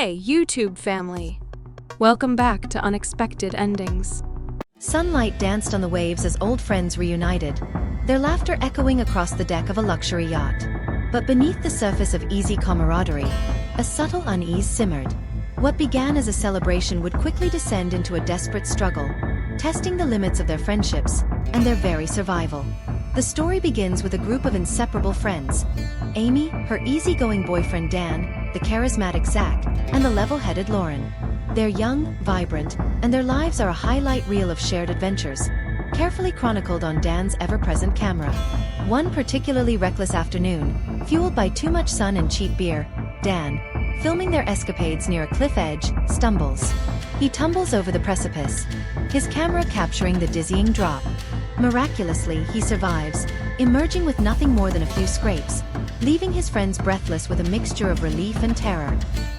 Hey, YouTube family! Welcome back to Unexpected Endings. Sunlight danced on the waves as old friends reunited, their laughter echoing across the deck of a luxury yacht. But beneath the surface of easy camaraderie, a subtle unease simmered. What began as a celebration would quickly descend into a desperate struggle, testing the limits of their friendships and their very survival. The story begins with a group of inseparable friends: Amy, her easygoing boyfriend Dan, the charismatic Zach, and the level-headed Lauren. They're young, vibrant, and their lives are a highlight reel of shared adventures, carefully chronicled on Dan's ever-present camera. One particularly reckless afternoon, fueled by too much sun and cheap beer, Dan, filming their escapades near a cliff edge, stumbles. He tumbles over the precipice, his camera capturing the dizzying drop. Miraculously, he survives, emerging with nothing more than a few scrapes, leaving his friends breathless with a mixture of relief and terror.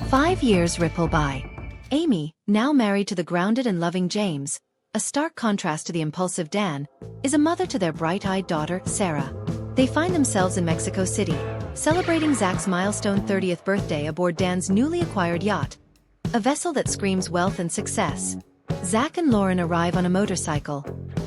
5 years ripple by. Amy, now married to the grounded and loving James, a stark contrast to the impulsive Dan, is a mother to their bright-eyed daughter, Sarah. They find themselves in Mexico City, celebrating Zach's milestone 30th birthday aboard Dan's newly acquired yacht, a vessel that screams wealth and success. Zach and Lauren arrive on a motorcycle,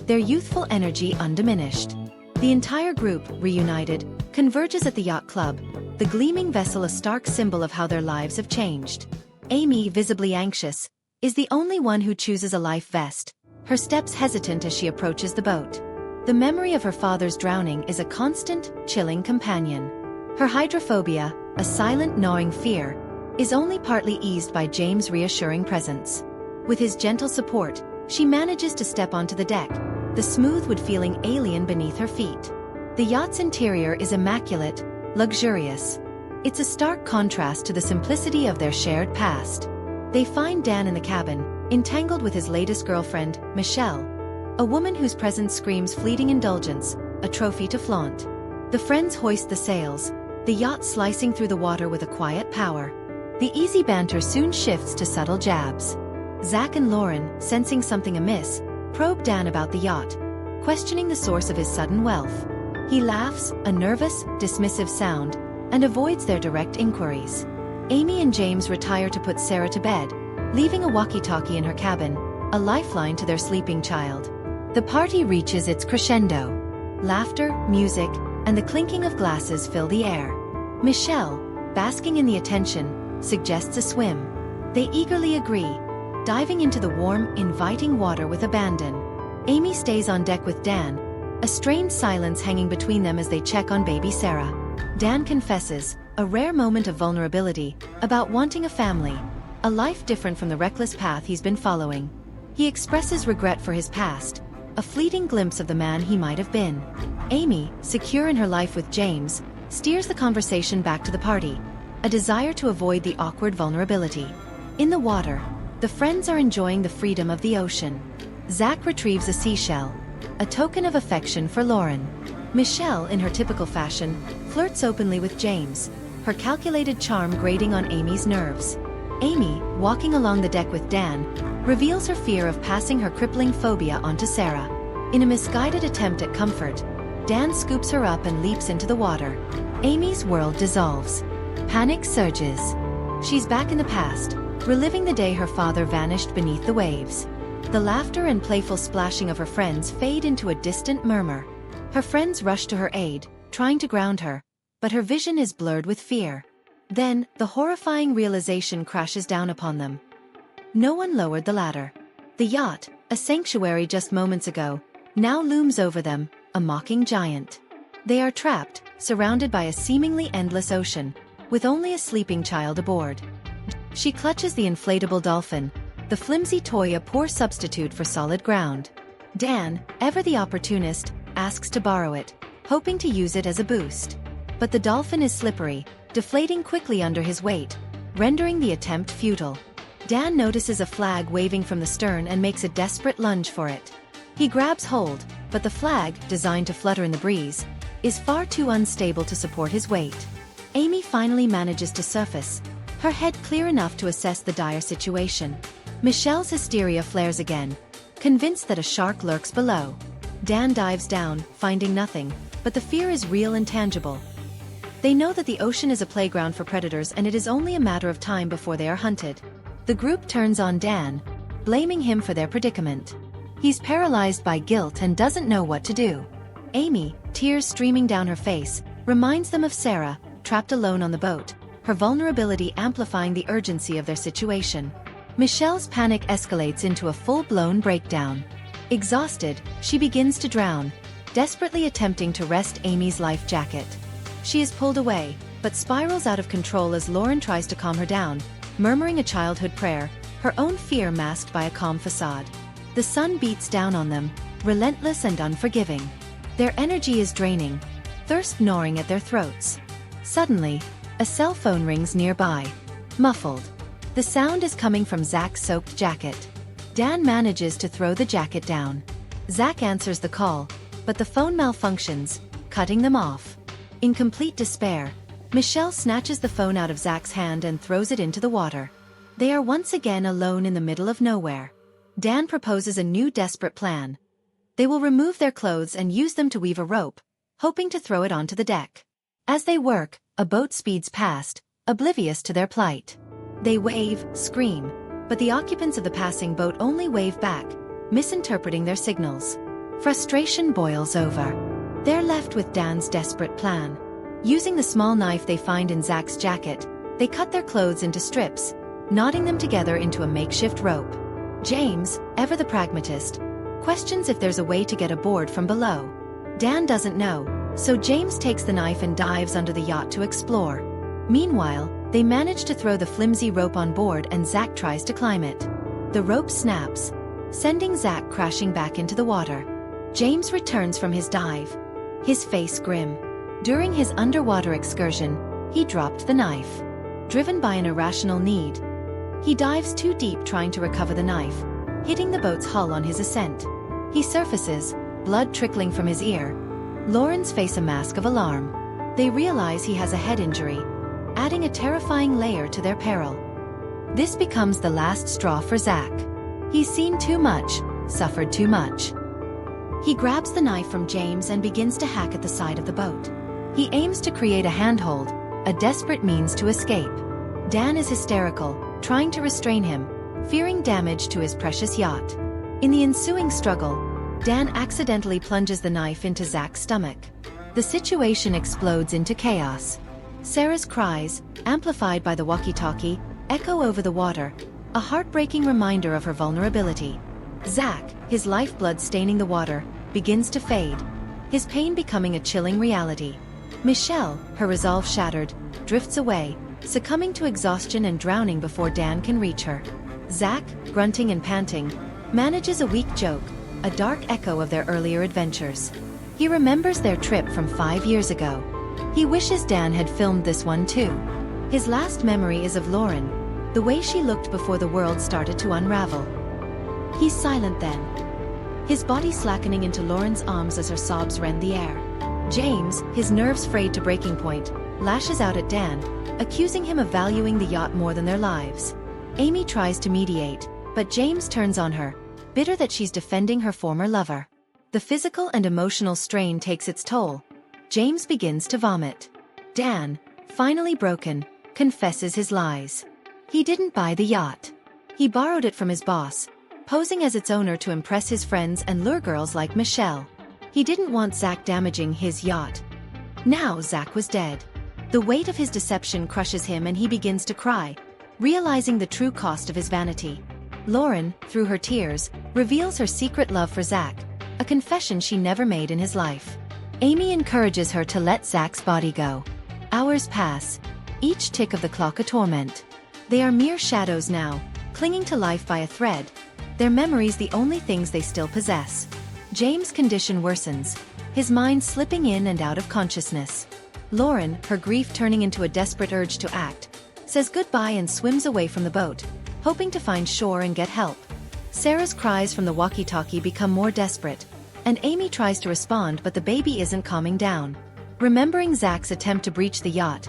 their youthful energy undiminished. The entire group, reunited, converges at the yacht club, the gleaming vessel a stark symbol of how their lives have changed. Amy, visibly anxious, is the only one who chooses a life vest, her steps hesitant as she approaches the boat. The memory of her father's drowning is a constant, chilling companion. Her hydrophobia, a silent gnawing fear, is only partly eased by James' reassuring presence. With his gentle support, she manages to step onto the deck, the smooth wood feeling alien beneath her feet. The yacht's interior is immaculate, luxurious. It's a stark contrast to the simplicity of their shared past. They find Dan in the cabin, entangled with his latest girlfriend, Michelle, a woman whose presence screams fleeting indulgence, a trophy to flaunt. The friends hoist the sails, the yacht slicing through the water with a quiet power. The easy banter soon shifts to subtle jabs. Zach and Lauren, sensing something amiss, probe Dan about the yacht, questioning the source of his sudden wealth. He laughs, a nervous, dismissive sound, and avoids their direct inquiries. Amy and James retire to put Sarah to bed, leaving a walkie-talkie in her cabin, a lifeline to their sleeping child. The party reaches its crescendo. Laughter, music, and the clinking of glasses fill the air. Michelle, basking in the attention, suggests a swim. They eagerly agree, diving into the warm, inviting water with abandon. Amy stays on deck with Dan, a strained silence hanging between them as they check on baby Sarah. Dan confesses, a rare moment of vulnerability, about wanting a family, a life different from the reckless path he's been following. He expresses regret for his past, a fleeting glimpse of the man he might have been. Amy, secure in her life with James, steers the conversation back to the party, a desire to avoid the awkward vulnerability. In the water, the friends are enjoying the freedom of the ocean. Zach retrieves a seashell, a token of affection for Lauren. Michelle, in her typical fashion, flirts openly with James, her calculated charm grating on Amy's nerves. Amy, walking along the deck with Dan, reveals her fear of passing her crippling phobia onto Sarah. In a misguided attempt at comfort, Dan scoops her up and leaps into the water. Amy's world dissolves. Panic surges. She's back in the past, reliving the day her father vanished beneath the waves. The laughter and playful splashing of her friends fade into a distant murmur. Her friends rush to her aid, trying to ground her, but her vision is blurred with fear. Then, the horrifying realization crashes down upon them. No one lowered the ladder. The yacht, a sanctuary just moments ago, now looms over them, a mocking giant. They are trapped, surrounded by a seemingly endless ocean, with only a sleeping child aboard. She clutches the inflatable dolphin, the flimsy toy a poor substitute for solid ground. Dan, ever the opportunist, asks to borrow it, hoping to use it as a boost. But the dolphin is slippery, deflating quickly under his weight, rendering the attempt futile. Dan notices a flag waving from the stern and makes a desperate lunge for it. He grabs hold, but the flag, designed to flutter in the breeze, is far too unstable to support his weight. Amy finally manages to surface, her head clear enough to assess the dire situation. Michelle's hysteria flares again, convinced that a shark lurks below. Dan dives down, finding nothing, but the fear is real and tangible. They know that the ocean is a playground for predators and it is only a matter of time before they are hunted. The group turns on Dan, blaming him for their predicament. He's paralyzed by guilt and doesn't know what to do. Amy, tears streaming down her face, reminds them of Sarah, trapped alone on the boat, her vulnerability amplifying the urgency of their situation. Michelle's panic escalates into a full-blown breakdown. Exhausted, she begins to drown, desperately attempting to wrest Amy's life jacket. She is pulled away, but spirals out of control as Lauren tries to calm her down, murmuring a childhood prayer, her own fear masked by a calm facade. The sun beats down on them, relentless and unforgiving. Their energy is draining, thirst gnawing at their throats. Suddenly, a cell phone rings nearby. Muffled. The sound is coming from Zach's soaked jacket. Dan manages to throw the jacket down. Zach answers the call, but the phone malfunctions, cutting them off. In complete despair, Michelle snatches the phone out of Zach's hand and throws it into the water. They are once again alone in the middle of nowhere. Dan proposes a new desperate plan. They will remove their clothes and use them to weave a rope, hoping to throw it onto the deck. As they work, a boat speeds past, oblivious to their plight. They wave, scream, but the occupants of the passing boat only wave back, misinterpreting their signals. Frustration boils over. They're left with Dan's desperate plan. Using the small knife they find in Zach's jacket, they cut their clothes into strips, knotting them together into a makeshift rope. James, ever the pragmatist, questions if there's a way to get aboard from below. Dan doesn't know, so James takes the knife and dives under the yacht to explore. Meanwhile, they manage to throw the flimsy rope on board and Zach tries to climb it. The rope snaps, sending Zach crashing back into the water. James returns from his dive, his face grim. During his underwater excursion, he dropped the knife. Driven by an irrational need, he dives too deep trying to recover the knife, hitting the boat's hull on his ascent. He surfaces, blood trickling from his ear. Lauren's face a mask of alarm. They realize he has a head injury, adding a terrifying layer to their peril. This becomes the last straw for Zach. He's seen too much, suffered too much. He grabs the knife from James and begins to hack at the side of the boat. He aims to create a handhold, a desperate means to escape. Dan is hysterical, trying to restrain him, fearing damage to his precious yacht. In the ensuing struggle, Dan accidentally plunges the knife into Zach's stomach. The situation explodes into chaos. Sarah's cries, amplified by the walkie-talkie, echo over the water, a heartbreaking reminder of her vulnerability. Zach, his lifeblood staining the water, begins to fade, his pain becoming a chilling reality. Michelle, her resolve shattered, drifts away, succumbing to exhaustion and drowning before Dan can reach her. Zach, grunting and panting, manages a weak joke, a dark echo of their earlier adventures. He remembers their trip from 5 years ago. He wishes Dan had filmed this one too. His last memory is of Lauren, the way she looked before the world started to unravel. He's silent then, his body slackening into Lauren's arms as her sobs rend the air. James, his nerves frayed to breaking point, lashes out at Dan, accusing him of valuing the yacht more than their lives. Amy tries to mediate, but James turns on her, bitter that she's defending her former lover. The physical and emotional strain takes its toll. James begins to vomit. Dan, finally broken, confesses his lies. He didn't buy the yacht. He borrowed it from his boss, posing as its owner to impress his friends and lure girls like Michelle. He didn't want Zach damaging his yacht. Now Zach was dead. The weight of his deception crushes him and he begins to cry, realizing the true cost of his vanity. Lauren, through her tears, reveals her secret love for Zach, a confession she never made in his life. Amy encourages her to let Zach's body go. Hours pass, each tick of the clock a torment. They are mere shadows now, clinging to life by a thread, their memories the only things they still possess. James' condition worsens, his mind slipping in and out of consciousness. Lauren, her grief turning into a desperate urge to act, says goodbye and swims away from the boat, hoping to find shore and get help. Sarah's cries from the walkie-talkie become more desperate, and Amy tries to respond but the baby isn't calming down. Remembering Zach's attempt to breach the yacht,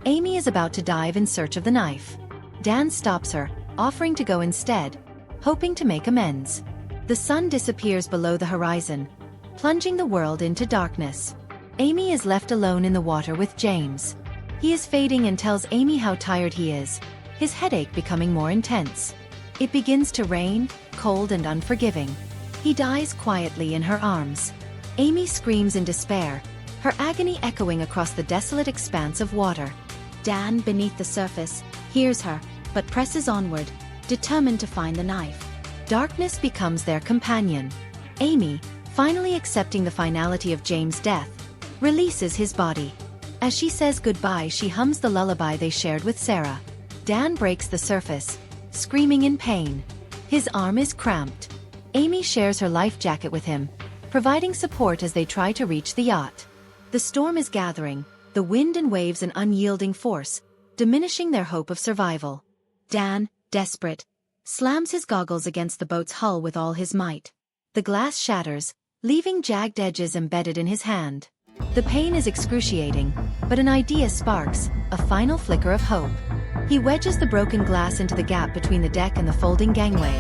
Amy is about to dive in search of the knife. Dan stops her, offering to go instead, hoping to make amends. The sun disappears below the horizon, plunging the world into darkness. Amy is left alone in the water with James. He is fading and tells Amy how tired he is, his headache becoming more intense. It begins to rain, cold and unforgiving. He dies quietly in her arms. Amy screams in despair, her agony echoing across the desolate expanse of water. Dan, beneath the surface, hears her, but presses onward, determined to find the knife. Darkness becomes their companion. Amy, finally accepting the finality of James' death, releases his body. As she says goodbye, she hums the lullaby they shared with Sarah. Dan breaks the surface, screaming in pain. His arm is cramped. Amy shares her life jacket with him, providing support as they try to reach the yacht. The storm is gathering, the wind and waves an unyielding force, diminishing their hope of survival. Dan, desperate, slams his goggles against the boat's hull with all his might. The glass shatters, leaving jagged edges embedded in his hand. The pain is excruciating, but an idea sparks, a final flicker of hope. He wedges the broken glass into the gap between the deck and the folding gangway,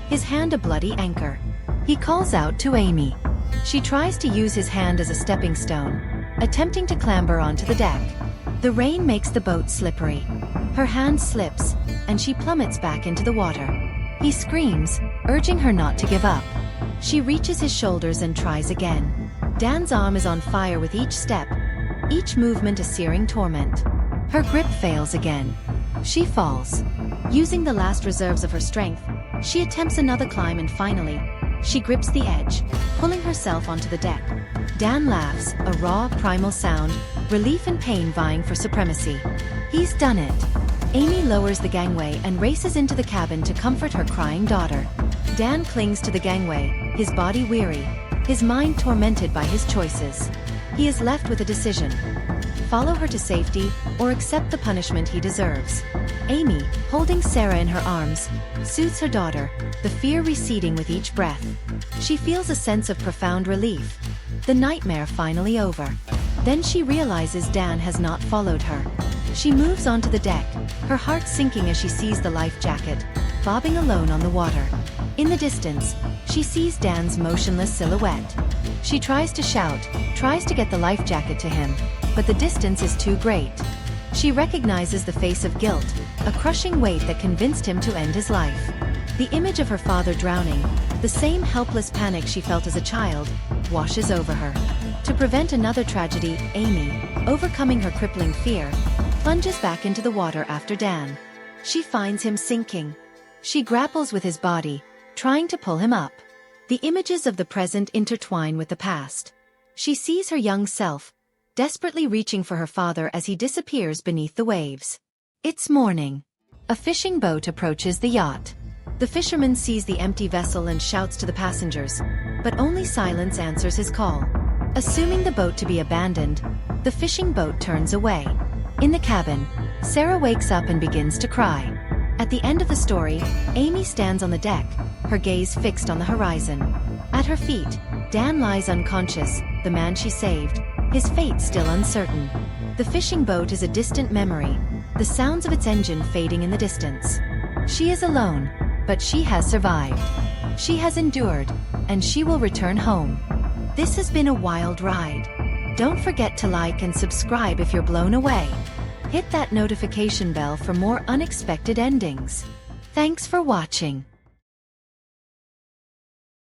his hand a bloody anchor. He calls out to Amy. She tries to use his hand as a stepping stone, attempting to clamber onto the deck. The rain makes the boat slippery. Her hand slips, and she plummets back into the water. He screams, urging her not to give up. She reaches his shoulders and tries again. Dan's arm is on fire with each step, each movement a searing torment. Her grip fails again. She falls. Using the last reserves of her strength, she attempts another climb and finally, she grips the edge, pulling herself onto the deck. Dan laughs, a raw, primal sound, relief and pain vying for supremacy. He's done it. Amy lowers the gangway and races into the cabin to comfort her crying daughter. Dan clings to the gangway, his body weary, his mind tormented by his choices. He is left with a decision: follow her to safety, or accept the punishment he deserves. Amy, holding Sarah in her arms, soothes her daughter, the fear receding with each breath. She feels a sense of profound relief. The nightmare finally over. Then she realizes Dan has not followed her. She moves onto the deck, her heart sinking as she sees the life jacket, bobbing alone on the water. In the distance, she sees Dan's motionless silhouette. She tries to shout, tries to get the life jacket to him, but the distance is too great. She recognizes the face of guilt, a crushing weight that convinced him to end his life. The image of her father drowning, the same helpless panic she felt as a child, washes over her. To prevent another tragedy, Amy, overcoming her crippling fear, plunges back into the water after Dan. She finds him sinking. She grapples with his body, trying to pull him up. The images of the present intertwine with the past. She sees her young self, desperately reaching for her father as he disappears beneath the waves. It's morning. A fishing boat approaches the yacht. The fisherman sees the empty vessel and shouts to the passengers, but only silence answers his call. Assuming the boat to be abandoned, the fishing boat turns away. In the cabin, Sarah wakes up and begins to cry. At the end of the story, Amy stands on the deck, her gaze fixed on the horizon. At her feet, Dan lies unconscious, the man she saved, his fate still uncertain. The fishing boat is a distant memory, the sounds of its engine fading in the distance. She is alone, but she has survived. She has endured, and she will return home. This has been a wild ride. Don't forget to like and subscribe if you're blown away. Hit that notification bell for more unexpected endings. Thanks for watching.